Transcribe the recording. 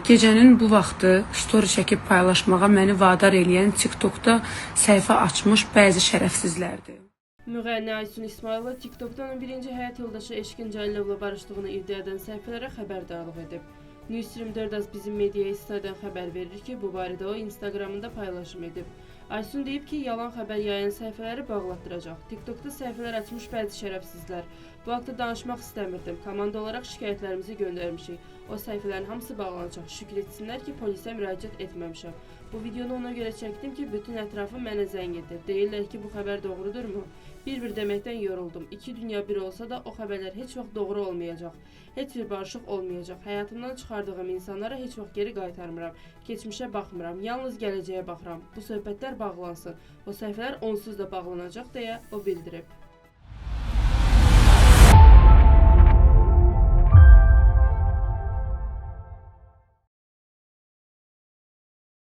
Gecənin bu vaxtı story çəkib paylaşmağa məni vadar eləyən TikTokda səhifə açmış bəzi şərəfsizlərdir. Müğənni Aysun İsmailova TikTokda onun birinci həyat yoldaşı Eşqin Cəlilovla barışdığını iddia edən səhifələrə xəbərdarlıq edib. News24 bizim mediaya istinadən xəbər verir ki, bu barədə o Instagramında paylaşım edib. Aysun deyib ki, yalan xəbər yayan səhifələri bağlatdıracaq. TikTokda səhifələr açmış bəzi şərəfsizlər. Bu haqda danışmaq istəmirdim. Komanda olaraq şikayətlərimizi göndərmişik. O səhifələrin hamısı bağlanacaq. Şükür etsinlər ki, polisə müraciət etməmişəm. Bu videonu ona görə çəkdim ki, bütün ətrafı mənə zəng edir. Deyirlər ki, bu xəbər doğrudurmu? Bir deməkdən yoruldum. İki dünya bir olsa da o xəbərlər heç vaxt doğru olmayacaq. Heç bir barışıq olmayacaq. Həyatımdan çıxardığım insanlara heç vaxt geri qaytarmıram. Keçmişə baxmıram. Yalnız gələcəyə baxıram. Bu söhbətlər bağlansın. O səhifələr onsuz da bağlanacaq deyə o bildirib.